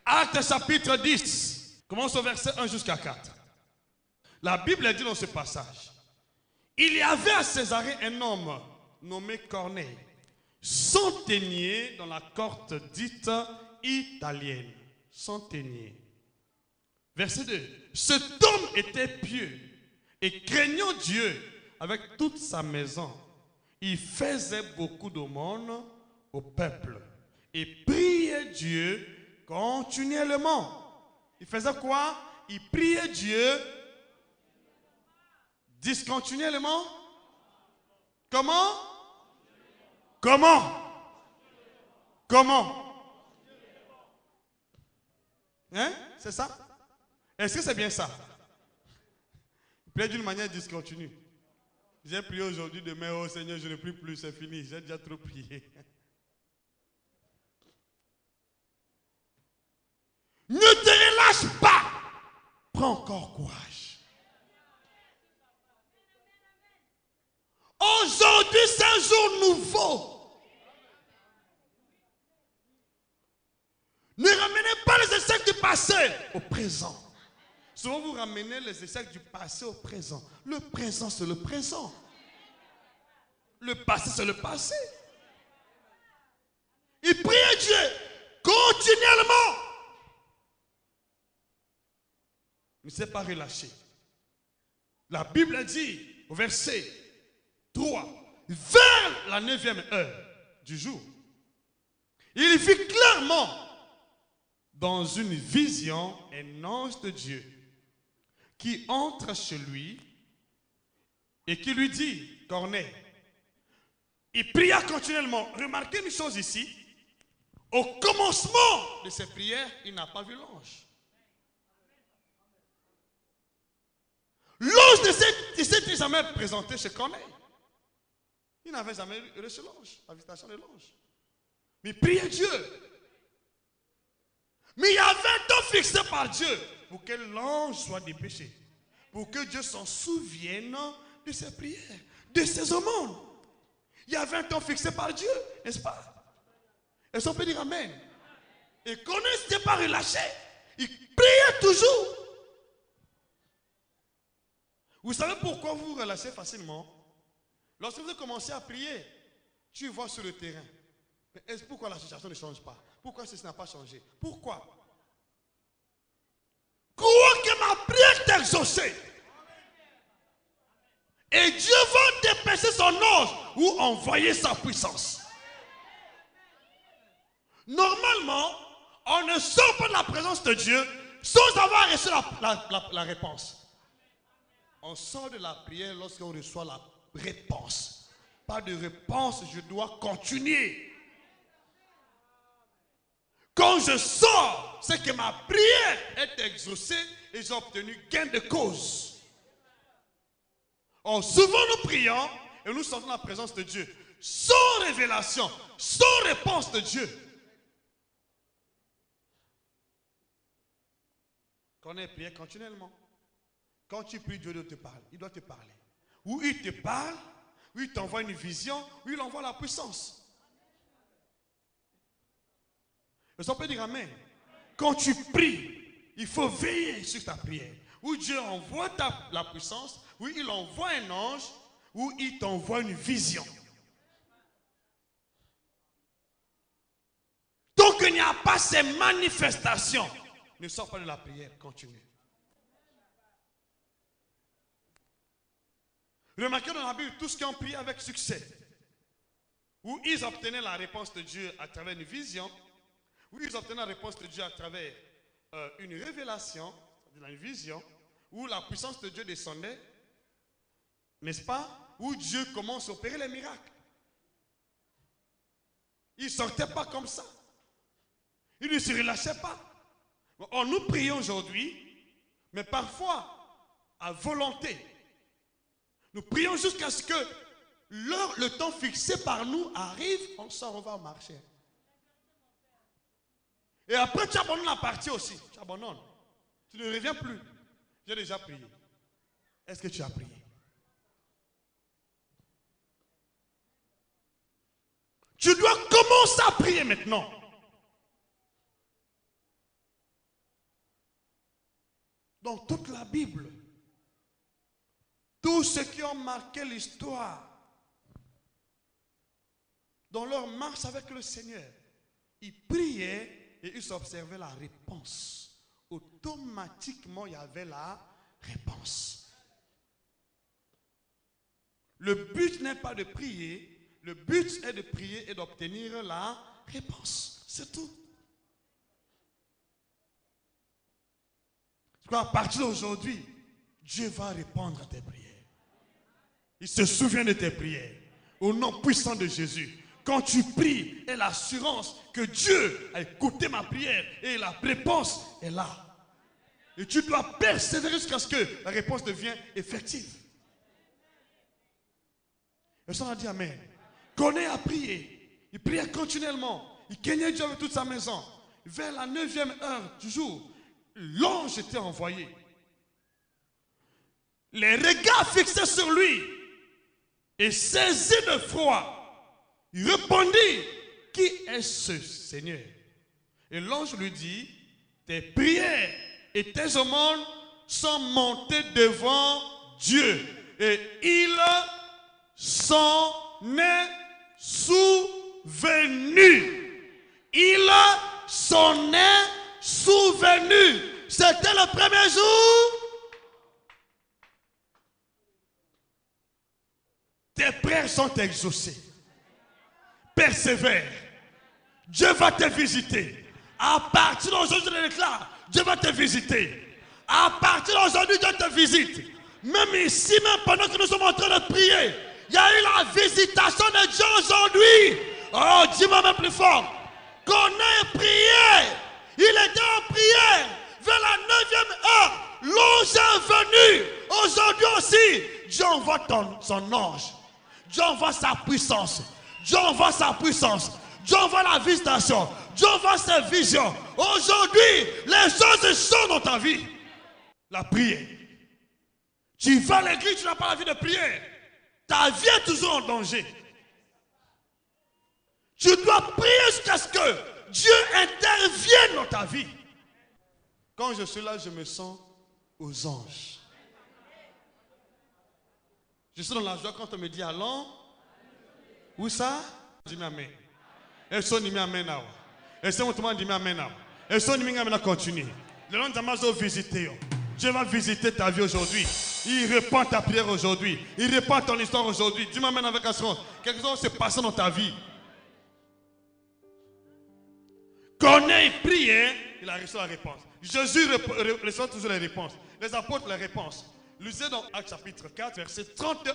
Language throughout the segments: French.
Actes chapitre 10. Commence au verset 1 jusqu'à 4. La Bible dit dans ce passage, il y avait à Césarée un homme nommé Corneille, centenier dans la cohorte dite italienne. Centenier. Verset 2. Cet homme était pieux et craignant Dieu avec toute sa maison. Il faisait beaucoup d'aumônes au peuple et priait Dieu continuellement. Il faisait quoi? Il priait Dieu discontinuellement. Comment? Comment? Comment? Hein? C'est ça? Est-ce que c'est bien ça? Il prie d'une manière discontinue. J'ai prié aujourd'hui, demain, oh Seigneur, je ne prie plus, c'est fini, j'ai déjà trop prié. Ne te relâche pas. Prends encore courage. Aujourd'hui, c'est un jour nouveau. Ne ramenez pas les échecs du passé au présent. Souvent, vous ramenez les échecs du passé au présent. Le présent, c'est le présent. Le passé, c'est le passé. Il prie Dieu continuellement. Il ne s'est pas relâché. La Bible dit au verset 3, vers la 9e heure du jour, il vit clairement dans une vision un ange de Dieu qui entre chez lui et qui lui dit, Corneille, il pria continuellement. Remarquez une chose ici, au commencement de ses prières, il n'a pas vu l'ange. L'ange ne s'est jamais présenté chez Corneille. Il n'avait jamais reçu l'ange, la visitation de l'ange. Mais il priait Dieu. Mais il y avait un temps fixé par Dieu pour que l'ange soit dépêché. Pour que Dieu s'en souvienne de ses prières, de ses aumônes. Il y avait un temps fixé par Dieu, n'est-ce pas? Est-ce qu'on peut dire Amen? Et qu'on ne s'était pas relâché. Il priait toujours. Vous savez pourquoi vous vous relâchez facilement? Lorsque vous commencez à prier, tu vois sur le terrain. Mais pourquoi la situation ne change pas? Pourquoi ceci n'a pas changé? Pourquoi? Crois que ma prière est exaucée. Et Dieu va dépêcher son ange ou envoyer sa puissance. Normalement, on ne sort pas de la présence de Dieu sans avoir reçu la réponse. On sort de la prière lorsqu'on reçoit la réponse. Pas de réponse, je dois continuer. Quand je sors, c'est que ma prière est exaucée et j'ai obtenu gain de cause. Or, souvent nous prions et nous sortons de la présence de Dieu sans révélation, sans réponse de Dieu. Quand on est prié continuellement, quand tu pries, Dieu doit te parler. Il doit te parler. Ou il te parle, ou il t'envoie une vision, ou il envoie la puissance. Est-ce qu'on peut dire Amen? Quand tu pries, il faut veiller sur ta prière. Ou Dieu envoie la puissance, ou il envoie un ange, ou il t'envoie une vision. Tant qu'il n'y a pas ces manifestations, ne sors pas de la prière, continue. Remarquez dans la Bible, tous ceux qui ont prié avec succès, où ils obtenaient la réponse de Dieu à travers une vision, où ils obtenaient la réponse de Dieu à travers une révélation, une vision, où la puissance de Dieu descendait, n'est-ce pas? Où Dieu commence à opérer les miracles. Ils ne sortaient pas comme ça. Ils ne se relâchaient pas. Or, nous prions aujourd'hui, mais parfois à volonté. Nous prions jusqu'à ce que le temps fixé par nous arrive, on sort, on va marcher. Et après, tu abandonnes la partie aussi. Tu abandonnes. Tu ne reviens plus. J'ai déjà prié. Est-ce que tu as prié? Tu dois commencer à prier maintenant. dans toute la Bible, tous ceux qui ont marqué l'histoire, dans leur marche avec le Seigneur, ils priaient et ils observaient la réponse. Automatiquement, il y avait la réponse. Le but n'est pas de prier, le but est de prier et d'obtenir la réponse. C'est tout. À partir d'aujourd'hui, Dieu va répondre à tes prières. Il se souvient de tes prières. Au nom puissant de Jésus. Quand tu pries, et l'assurance que Dieu a écouté ma prière et la réponse est là. Et tu dois persévérer jusqu'à ce que la réponse devienne effective. Et ça a dit Amen. Corneille a prié. Il priait continuellement. Il craignait Dieu avec toute sa maison. Vers la 9e heure du jour, l'ange était envoyé. Les regards fixés sur lui et saisi de froid, il répondit, qui est ce Seigneur? Et l'ange lui dit, tes prières et tes aumônes sont montées devant Dieu. Et il s'en est souvenu. Il s'en est souvenu. C'était le premier jour. Tes prières sont exaucées. Persévère. Dieu va te visiter. À partir d'aujourd'hui, je le déclare, Dieu va te visiter. À partir d'aujourd'hui, Dieu te visite. Même ici, même pendant que nous sommes en train de prier, il y a eu la visitation de Dieu aujourd'hui. Oh, dis-moi même plus fort. Corneille priait. Il était en prière. Vers la 9e heure, l'ange est venu. Aujourd'hui aussi, Dieu envoie son ange. Dieu envoie sa puissance. Dieu envoie sa puissance. Dieu envoie la visitation. Dieu envoie ses visions. Aujourd'hui, les choses sont dans ta vie. La prière. Tu vas à l'église, tu n'as pas la vie de prière. Ta vie est toujours en danger. Tu dois prier jusqu'à ce que Dieu intervienne dans ta vie. Quand je suis là, je me sens aux anges. Je suis dans la joie quand on me dit allons. Où ça? Dis amen. Et son nimi amen now. Et c'est mon dit amen now. Et son nimi amen continue. Le nom d'Amazon visiter. Dieu va visiter ta vie aujourd'hui. Il répond ta prière aujourd'hui. Il répond ton histoire aujourd'hui. Dis-moi amen avec assurance. Quelque chose s'est passé dans ta vie. Corneille priait, il a reçu la réponse. Jésus reçoit toujours les réponses. Les apôtres les réponses. Lisez dans Actes chapitre 4, verset 31.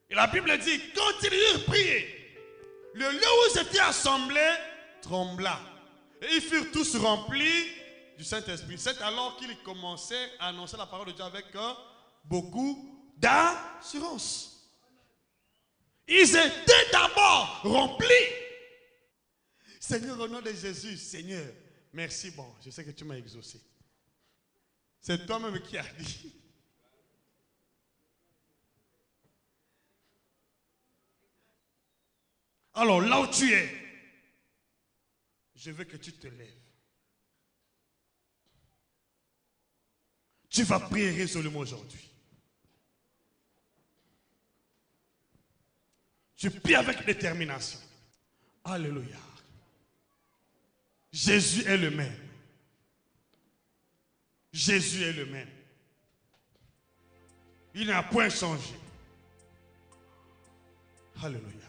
Et la Bible dit, quand ils eurent prié, le lieu où ils étaient assemblés trembla. Et ils furent tous remplis du Saint-Esprit. C'est alors qu'ils commençaient à annoncer la parole de Dieu avec beaucoup d'assurance. Ils étaient d'abord remplis. Seigneur, au nom de Jésus, Seigneur, merci, bon, je sais que tu m'as exaucé. C'est toi-même qui as dit. Alors, là où tu es, je veux que tu te lèves. Tu vas prier résolument aujourd'hui. Tu pries avec détermination. Alléluia. Jésus est le même. Jésus est le même. Il n'a point changé. Alléluia.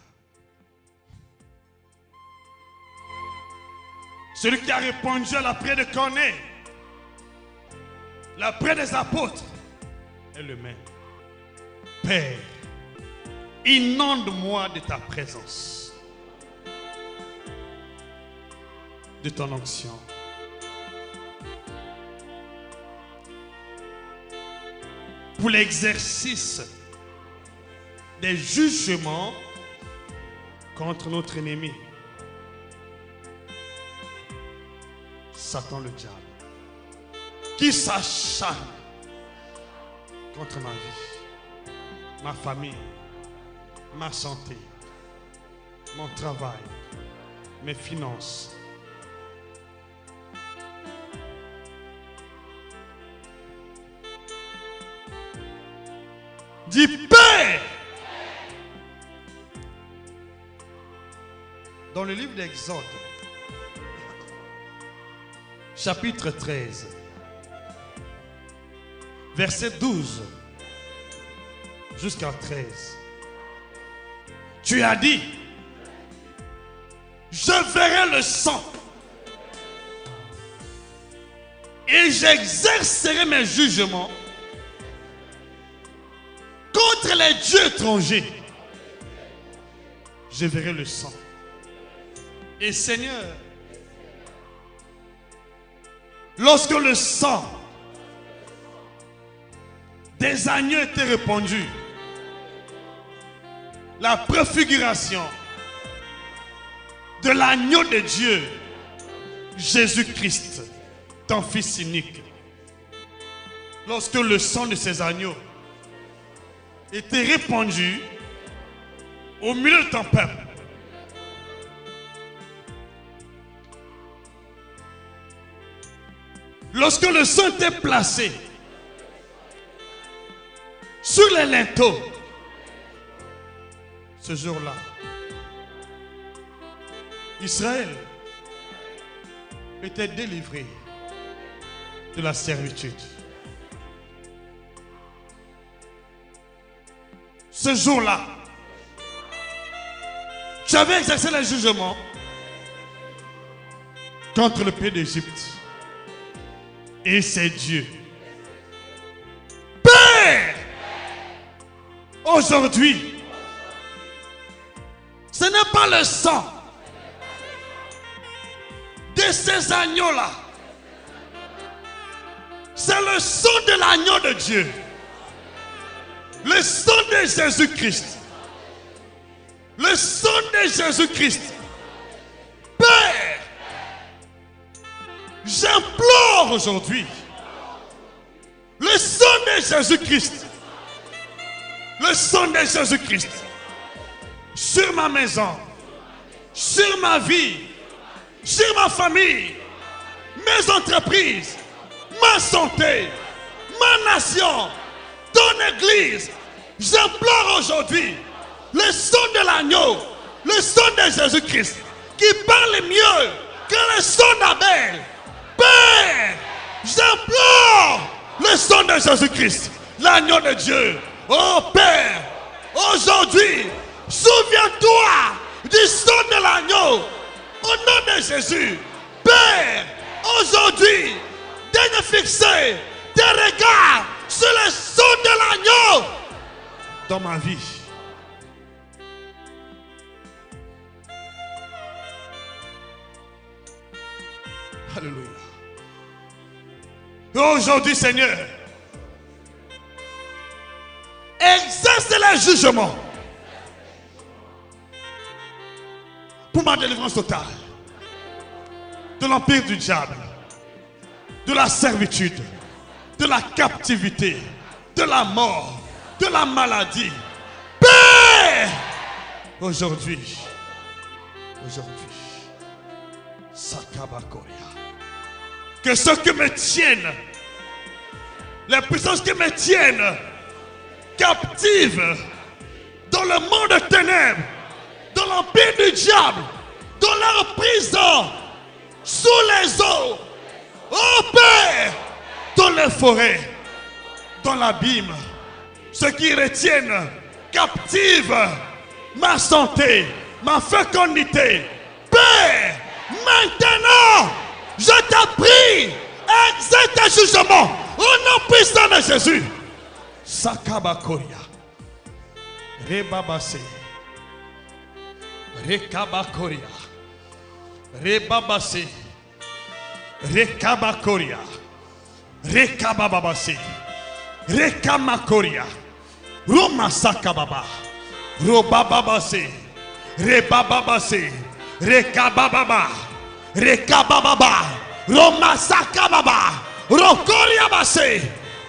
Celui qui a répondu à la prière de Corneille, la prière des apôtres, est le même. Père, inonde-moi de ta présence, de ton onction. Pour l'exercice des jugements contre notre ennemi, Satan le diable, qui s'acharne contre ma vie, ma famille, ma santé, mon travail, mes finances. Dis Père. Dans le livre d'Exode, chapitre 13, verset 12 jusqu'à 13, tu as dit, je verrai le sang et j'exercerai mes jugements contre les dieux étrangers. Je verrai le sang. Et Seigneur, lorsque le sang des agneaux était répandu, la préfiguration de l'agneau de Dieu, Jésus-Christ, ton Fils unique, lorsque le sang de ces agneaux était répandu au milieu de ton peuple, lorsque le sang était placé sur les linteaux, ce jour-là, Israël était délivré de la servitude. Ce jour-là, tu avais exercé le jugement contre le pays d'Égypte. Et c'est Dieu. Père, aujourd'hui, ce n'est pas le sang de ces agneaux-là. C'est le sang de l'agneau de Dieu. Le sang de Jésus-Christ. Le sang de Jésus-Christ. Père, j'implore aujourd'hui le sang de Jésus-Christ. Le sang de Jésus-Christ sur ma maison, sur ma vie, sur ma famille, mes entreprises, ma santé, ma nation, ton église. J'implore aujourd'hui le sang de l'agneau, le sang de Jésus-Christ qui parle mieux que le sang d'Abel. Père, j'implore le sang de Jésus-Christ, l'agneau de Dieu. Oh Père, aujourd'hui, souviens-toi du sang de l'agneau. Au nom de Jésus, Père, aujourd'hui, daigne fixer tes regards sur le sang de l'agneau dans ma vie. Alléluia. Aujourd'hui, Seigneur, exerce le jugement pour ma délivrance totale de l'empire du diable, de la servitude, de la captivité, de la mort, de la maladie. Père, aujourd'hui, Sakabakoria, que ceux qui me tiennent, les puissances qui me tiennent captives dans le monde de ténèbres, dans l'empire du diable, dans leur prison, sous les eaux, oh Père, dans les forêts, dans l'abîme, ceux qui retiennent captive ma santé, ma fécondité. Père, maintenant, je te prie, exerce tes jugements au nom puissant de Jésus. Sakabakoria, Rebabase, Rekabakoria, Rebabase, Rekabakoria, Rekabababase, Rekamakoria, Romasakababa, Robababase, Rebababase, Rekabababa, Rekabababa, Romasakababa, Rokoriabase,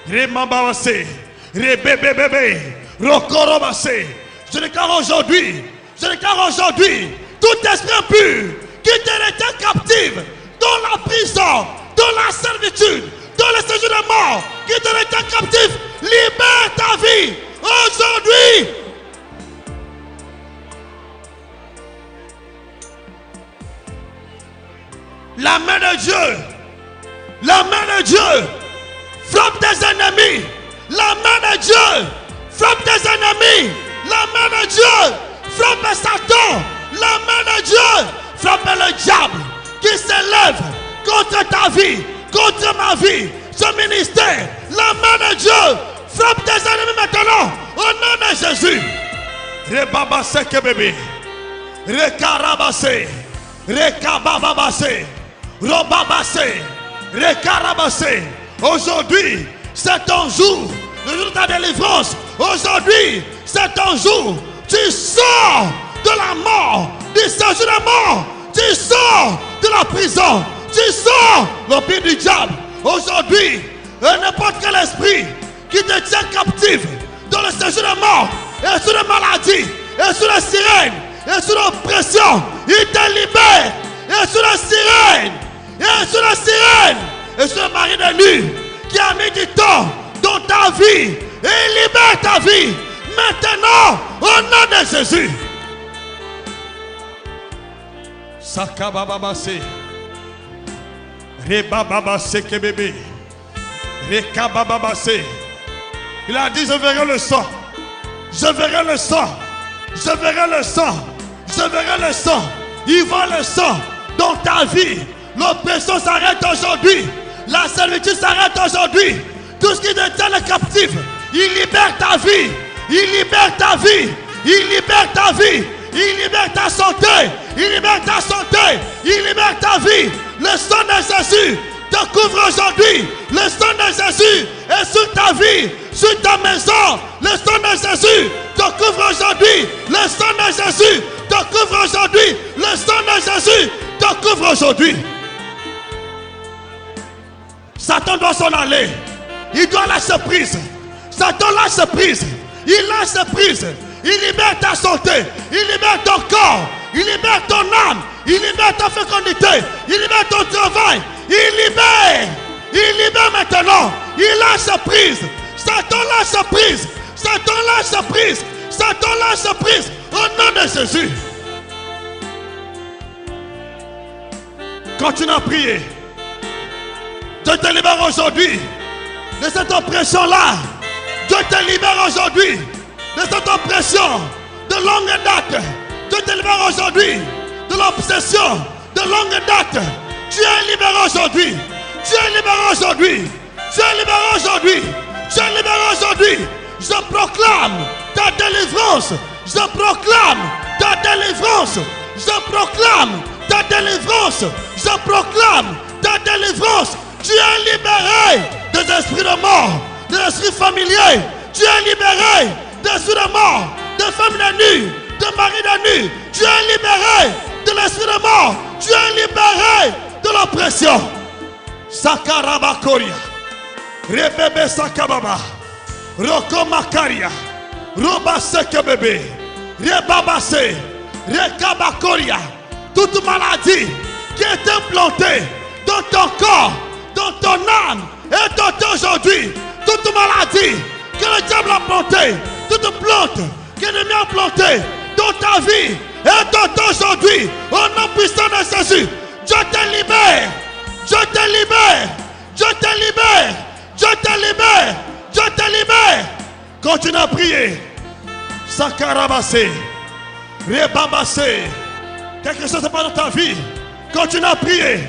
Remababase, Rebebebebe, Rokorobase. Je déclare aujourd'hui, tout esprit impur qui te retient captive dans la prison, dans la servitude, dans le séjour de mort, qui te retient captif, libère ta vie Aujourd'hui. La main de Dieu. La main de Dieu. Frappe tes ennemis. La main de Dieu. Frappe tes ennemis. La main de Dieu. Frappe Satan. La main de Dieu. Frappe le diable qui s'élève contre ta vie, contre ma vie, ce ministère. La main de Dieu. Frappe tes ennemis maintenant. Au nom de Jésus. Rebabase kebebe. Rekarabase. Rekabababase. Robabase. Rekarabase. Aujourd'hui, c'est ton jour. Le jour de ta délivrance. Aujourd'hui, c'est ton jour. Tu sors de la mort, du séjour de la mort. Tu sors de la prison. Tu sors le pied du diable. Aujourd'hui, n'importe quel esprit qui te tient captif dans le séjour de mort, et sous la maladie, et sous la sirène, et sous l'oppression, il te libère. Et sous la sirène, et sous la sirène, et sous le mari de nuit qui a mis du temps dans ta vie, et il libère ta vie. Maintenant, au nom de Jésus. Sakabababase. Rebababase kebebe. Rekabababase. Il a dit, je verrai le sang. Je verrai le sang. Je verrai le sang. Je verrai le sang. Il va le sang dans ta vie. L'oppression s'arrête aujourd'hui. La servitude s'arrête aujourd'hui. Tout ce qui te tient le captif, il libère ta vie. Il libère ta vie. Il libère ta vie. Il libère ta santé. Il libère ta santé. Il libère ta vie. Le sang de Jésus te couvre aujourd'hui. Le sang de Jésus est sur ta vie, sur ta maison. Le sang de Jésus te couvre aujourd'hui. Le sang de Jésus te couvre aujourd'hui. Le sang de Jésus te couvre aujourd'hui. Satan doit s'en aller. Il doit lâcher prise. Satan lâche prise. Il lâche prise. Il libère ta santé. Il libère ton corps. Il libère ton âme. Il libère ta fécondité. Il libère ton travail. Il libère. Il libère maintenant. Il lâche prise. Satan lâche prise. Satan lâche prise. Satan lâche prise. Au nom de Jésus. Continue à prier. Dieu te libère aujourd'hui de cette oppression-là. Dieu te libère aujourd'hui de cette oppression de longue date. Dieu te libère aujourd'hui de l'obsession de longue date. Tu es libéré aujourd'hui. Tu es libéré aujourd'hui. Tu es libéré aujourd'hui. Tu es libéré aujourd'hui. Je proclame ta délivrance. Je proclame ta délivrance. Je proclame ta délivrance. Je proclame ta délivrance. Tu es libéré des esprits de mort, des esprits familiers. Tu es libéré des esprits de mort, de femmes de nuit, de maris de nuit. Tu es libéré de l'esprit de mort. Tu es libéré de l'oppression. Sakarabakoria, Rebebe Sakababa, Roko Makaria, Roba Sekebebe, Rebabase, Rekabakoria. Toute maladie qui est implantée dans ton corps, dans ton âme et dans ton aujourd'hui, toute maladie que le diable a plantée, toute plante que l'ennemi a plantée dans ta vie et dans ton aujourd'hui, au nom puissant de Jésus, Dieu te libère, Dieu te libère, Dieu te libère, Dieu te libère, Dieu te libère. Continue à prier. Sakarabase, Rebabase. Quelque chose n'est pas dans ta vie. Continue à prier.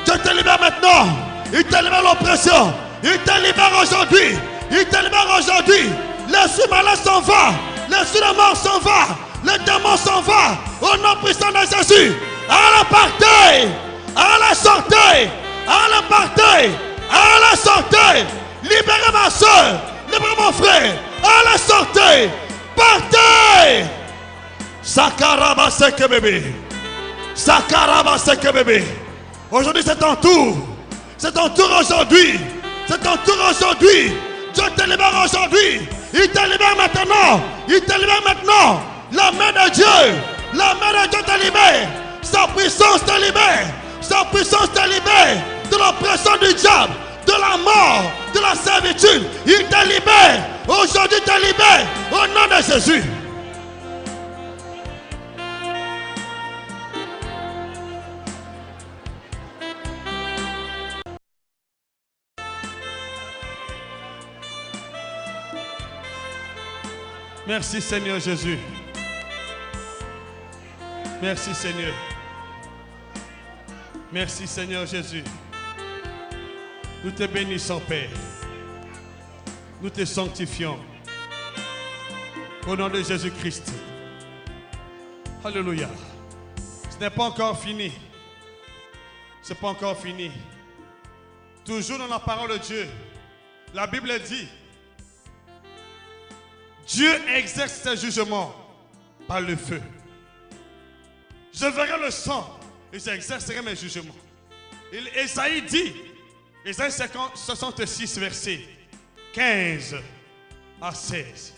Dieu te libère maintenant. Il te libère l'oppression. Il te libère aujourd'hui. Il te libère aujourd'hui. L'esprit malin s'en va. L'esprit de mort s'en va. Le démon s'en va. Au nom puissant de Jésus. À la partie. À la sortie. À la partie. À la sortie. Libérez ma soeur. Libérez mon frère. À la sortie. Partez. Sakarabase bébé. Sakarabase bébé. Aujourd'hui c'est ton tour. C'est ton tour aujourd'hui. C'est ton tour aujourd'hui. Dieu te libère aujourd'hui. Il te libère maintenant. Il te libère maintenant. La main de Dieu. La main de Dieu te libère. Sa puissance te libère. Sa puissance te libère de l'oppression du diable, de la mort, de la servitude. Il te libère Aujourd'hui, te libère au nom de Jésus. Merci Seigneur Jésus. Merci Seigneur. Merci Seigneur Jésus. Nous te bénissons Père. Nous te sanctifions. Au nom de Jésus-Christ. Alléluia. Ce n'est pas encore fini. Ce n'est pas encore fini. Toujours dans la parole de Dieu, la Bible dit, Dieu exerce ses jugements par le feu. Je verrai le sang et j'exercerai mes jugements. Esaïe dit, Esaïe 66, verset 15 à 16.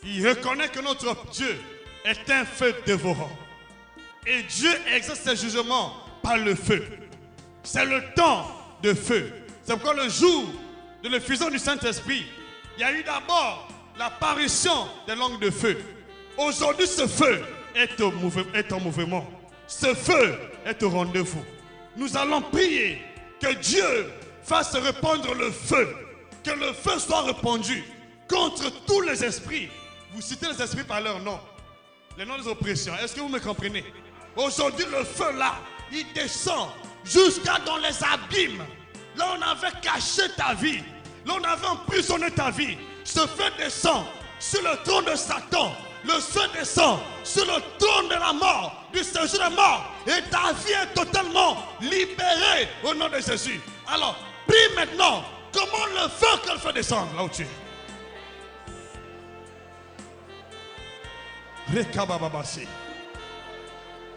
Il reconnaît que notre Dieu est un feu dévorant. Et Dieu exerce ses jugements par le feu. C'est le temps de feu. C'est pourquoi le jour de l'effusion du Saint-Esprit, il y a eu d'abord l'apparition des langues de feu. Aujourd'hui, ce feu est en mouvement. Ce feu est au rendez-vous. Nous allons prier que Dieu fasse répandre le feu. Que le feu soit répandu contre tous les esprits. Vous citez les esprits par leur nom. Les noms des oppressions. Est-ce que vous me comprenez? Aujourd'hui, le feu là, il descend jusqu'à dans les abîmes. Là, on avait caché ta vie. Là, on avait emprisonné ta vie. Ce feu descend sur le trône de Satan. Le feu descend sur le trône de la mort, du séjour de mort. Et ta vie est totalement libérée au nom de Jésus. Alors, prie maintenant. Comment le feu que le feu descend là où tu es?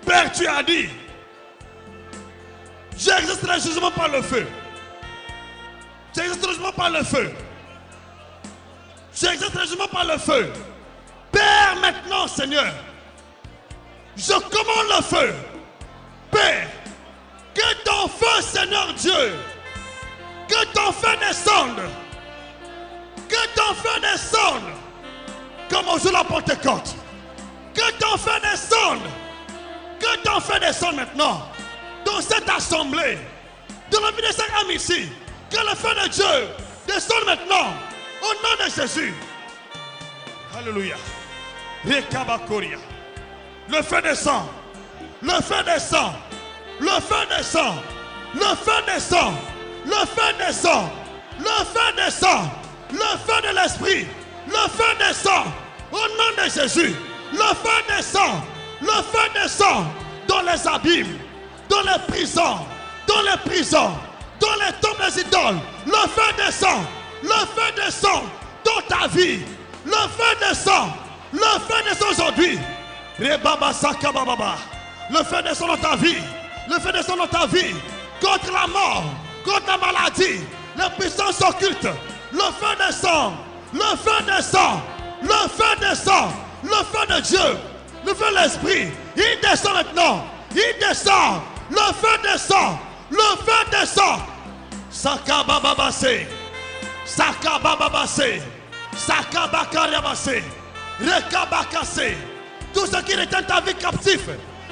Père, tu as dit, j'exerce le jugement par le feu. J'exerce le jugement par le feu. J'exerce le jugement par le feu. Père, maintenant, Seigneur, je commande le feu. Père, que ton feu, Seigneur Dieu, que ton feu descende. Que ton feu descende. Comme au jour de la Pentecôte. Que ton feu descende. Que ton feu descende maintenant. Dans cette assemblée. Dans la vie de chaque âme ici. Que le feu de Dieu descende maintenant. Au nom de Jésus. Alléluia. Le feu descend. Le feu descend. Le feu descend. Le feu descend. Le feu descend. Le feu descend. Le feu de l'esprit. Le feu descend. Au nom de Jésus. Le feu descend. Le feu descend. Dans les abîmes. Dans les prisons. Dans les prisons. Dans les tombes des idoles. Le feu descend. Le feu descend. Dans ta vie. Le feu descend. Le feu descend aujourd'hui. Le feu descend dans ta vie. Le feu descend dans ta vie. Contre la mort. Contre la maladie. Les puissances occultes. Le feu descend. Le feu descend. Le feu descend. Le feu de Dieu. Le feu de l'esprit. Il descend maintenant. Il descend. Le feu descend. Le feu descend. Sakabababase. Sakabababase. Sakabakariabase. Rekabakase. Tous ceux qui retiennent ta vie captif.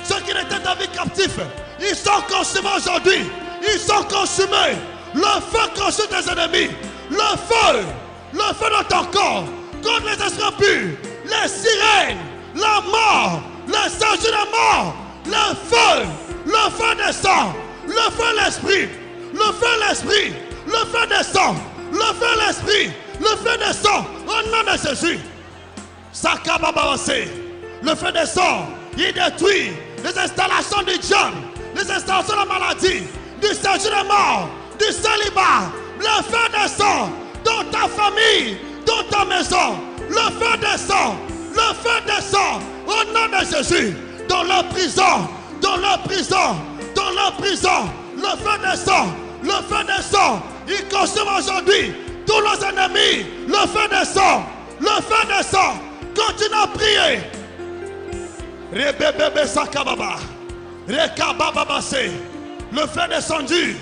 Ceux qui retiennent ta vie captif. Ils sont consumés aujourd'hui. Ils sont consumés. Le feu consume tes ennemis. Le feu dans ton corps. Contre les esprits impurs. Les sirènes. La mort. Le séjour de mort. Le feu descend. Le feu de l'esprit. Le feu de l'esprit. Le feu descend. Le feu de l'esprit. Le feu descend. Au nom de Jésus. Sakababase. Le feu descend. Il détruit les installations du diable. Les installations de la maladie. Du séjour de mort. Du célibat. Le feu descend. Dans ta famille. Dans ta maison. Le feu descend. Le feu descend. Au nom de Jésus. Dans la prison. Dans la prison. Dans la prison. Le feu descend. Le feu descend. Il consomme aujourd'hui tous nos ennemis. Le feu descend. Le feu descend. Continue à prier. Rebebebe sakababa. Rekabababase. Le feu descendu.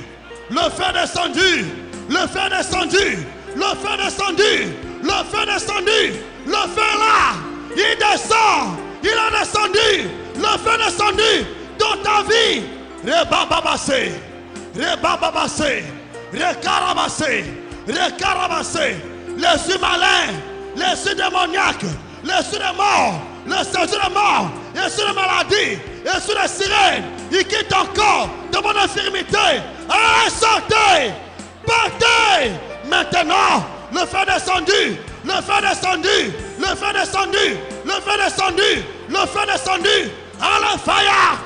Le feu descendu. Le feu descendu. Le feu descendu. Le feu est descendu. Le feu est là. Il descend. Il est descendu. Le feu est descendu dans ta vie. Rebababase. Rebababase. Rekarabase. Rekarabase. L'esprit malin. L'esprit démoniaque. L'esprit de mort. L'esprit de mort. L'esprit de maladie. L'esprit de sirène. Il quitte ton corps de mon infirmité. Allez, sortez. Partez. Maintenant, le feu est descendu. Le feu est descendu. Le feu est descendu. Le feu est descendu. Le feu est descendu. Allez, fire.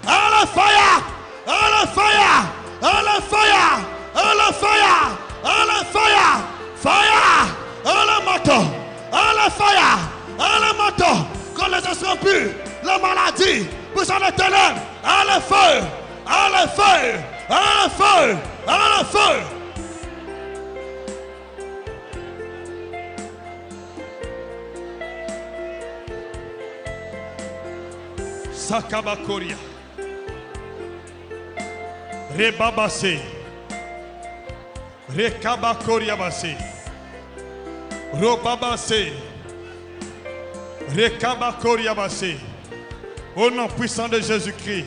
Allez, fire. Allez, fire. Allez, fire. Allez, fire. Allez, fire. Fire. Allez, moto. Allez, fire. Allez, moto. Quand les esprits purs, la maladie, puissant les ténèbres, allez, feu. Allez, feu. Allez, feu. Allez, feu. Sakabakoria. Rebabase. Rekabakoria base. Robabase. Rekabakoria base. Au nom puissant de Jésus-Christ.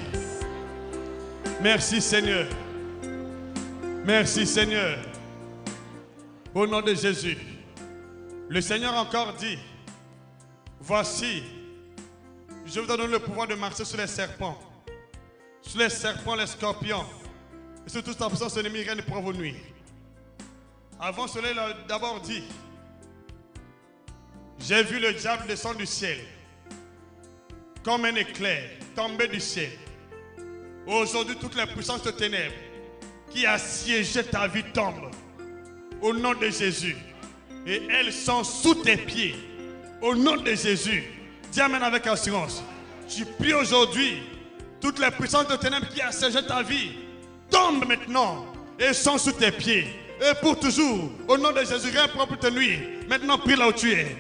Merci Seigneur. Merci Seigneur. Au nom de Jésus. Le Seigneur encore dit, voici, je vous donne le pouvoir de marcher sur les serpents. Sur les serpents, les scorpions. Et sur toute sa puissance, l'ennemi, rien ne pourra vous nuire. Avant cela, il a d'abord dit, j'ai vu le diable descendre du ciel, comme un éclair, tomber du ciel. Aujourd'hui, toutes les puissances de ténèbres qui assiégeaient ta vie tombent. Au nom de Jésus. Et elles sont sous tes pieds. Au nom de Jésus. Dis amen avec assurance. Tu pries aujourd'hui. Toutes les puissances de ténèbres qui assiègent ta vie tombent maintenant et sont sous tes pieds. Et pour toujours, au nom de Jésus, rien ne pourra plus te nuire. Maintenant, prie là où tu es.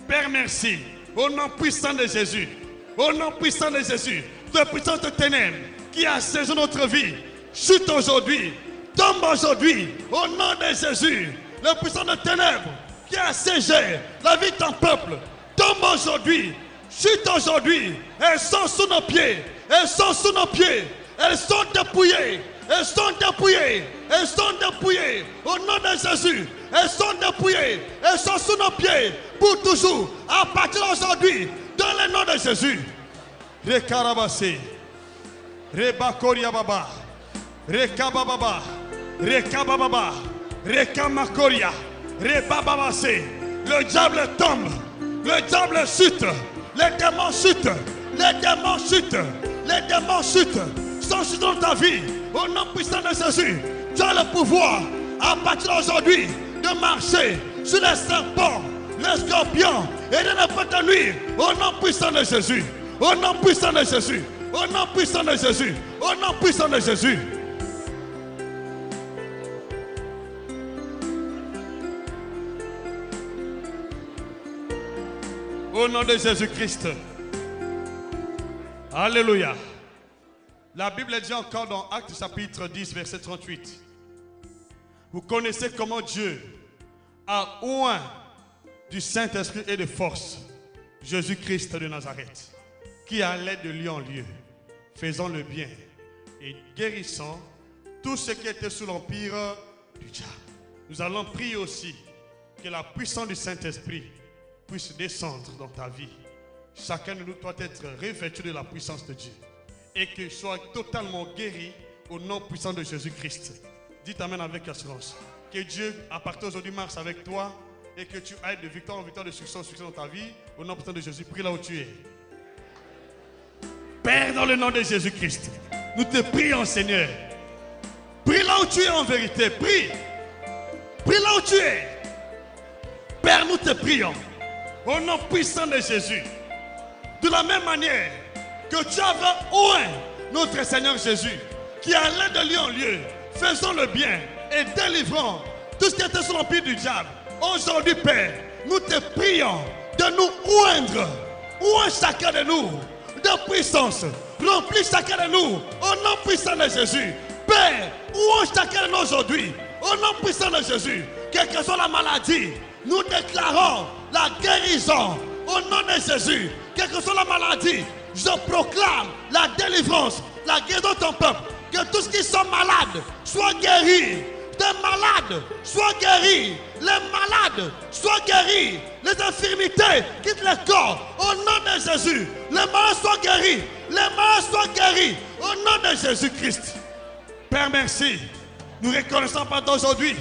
Père, merci. Au nom puissant de Jésus. Au nom puissant de Jésus. Toutes les puissances de ténèbres qui assiègent notre vie, chute aujourd'hui. Tombe aujourd'hui. Au nom de Jésus. Les puissances de ténèbres qui assiègent la vie de ton peuple, tombe aujourd'hui. Chute aujourd'hui, elles sont sous nos pieds, elles sont sous nos pieds, elles sont dépouillées, elles sont dépouillées, elles sont dépouillées, au nom de Jésus, elles sont dépouillées, elles sont sous nos pieds, pour toujours, à partir d'aujourd'hui, dans le nom de Jésus. Rekarabase, Rebakoria Baba, Rekababa, Rekababa, Rekamakoria, Rebababase, le diable tombe, le diable chute. Les démons chutent, les démons chutent, les démons chutent, sont chutés dans ta vie. Au nom puissant de Jésus, tu as le pouvoir, à partir d'aujourd'hui, de marcher sur les serpents, les scorpions, et de ne pas te nuire. Au nom puissant de Jésus, au nom puissant de Jésus, au nom puissant de Jésus, au nom puissant de Jésus. Au nom de Jésus-Christ. Alléluia. La Bible dit encore dans Actes chapitre 10, verset 38. Vous connaissez comment Dieu a oint du Saint-Esprit et de force Jésus-Christ de Nazareth, qui allait de lieu en lieu, faisant le bien et guérissant tous ceux qui étaient sous l'empire du diable. Nous allons prier aussi que la puissance du Saint-Esprit puisse descendre dans ta vie. Chacun de nous doit être revêtu de la puissance de Dieu et que soit totalement guéri au nom puissant de Jésus-Christ. Dites amen avec assurance. Que Dieu, à partir d'aujourd'hui, marche avec toi et que tu ailles de victoire en victoire, de succès en succès dans ta vie. Au nom puissant de Jésus, prie là où tu es. Père, dans le nom de Jésus-Christ, nous te prions, Seigneur. Prie là où tu es en vérité. Prie. Prie là où tu es. Père, nous te prions. Au nom puissant de Jésus, de la même manière que tu avais oint notre Seigneur Jésus, qui allait de lieu en lieu, faisant le bien et délivrant tout ce qui était sous l'empire du diable. Aujourd'hui, Père, nous te prions de nous oindre, oint chacun de nous de puissance, remplis chacun de nous au nom puissant de Jésus. Père, oint chacun de nous aujourd'hui, au nom puissant de Jésus, quelle que soit la maladie, nous déclarons la guérison au nom de Jésus. Quelle que soit la maladie, je proclame la délivrance, la guérison de ton peuple. Que tous ceux qui sont malades soient guéris. Les malades soient guéris. Les malades soient guéris. Les infirmités quittent le corps. Au nom de Jésus. Les malades soient guéris. Les malades soient guéris. Au nom de Jésus-Christ. Père, merci. Nous reconnaissons pendant aujourd'hui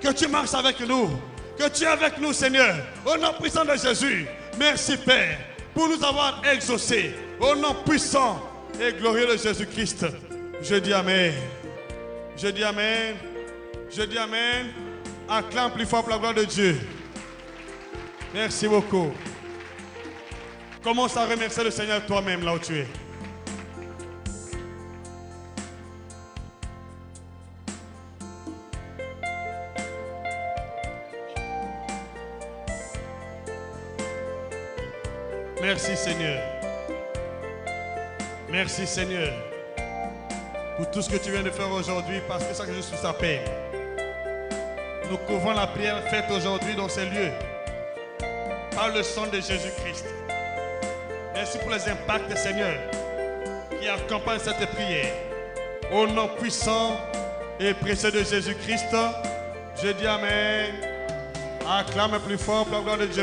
que tu marches avec nous. Que tu es avec nous, Seigneur. Au nom puissant de Jésus. Merci, Père, pour nous avoir exaucés. Au nom puissant et glorieux de Jésus-Christ. Je dis Amen. Je dis Amen. Je dis Amen. Acclame plus fort pour la gloire de Dieu. Merci beaucoup. Commence à remercier le Seigneur toi-même là où tu es. Merci Seigneur. Merci Seigneur pour tout ce que tu viens de faire aujourd'hui parce que ça que je suis sa paix. Nous couvrons la prière faite aujourd'hui dans ces lieux par le sang de Jésus-Christ. Merci pour les impacts Seigneur qui accompagnent cette prière. Au nom puissant et précieux de Jésus-Christ, je dis Amen. Acclame plus fort pour la gloire de Dieu.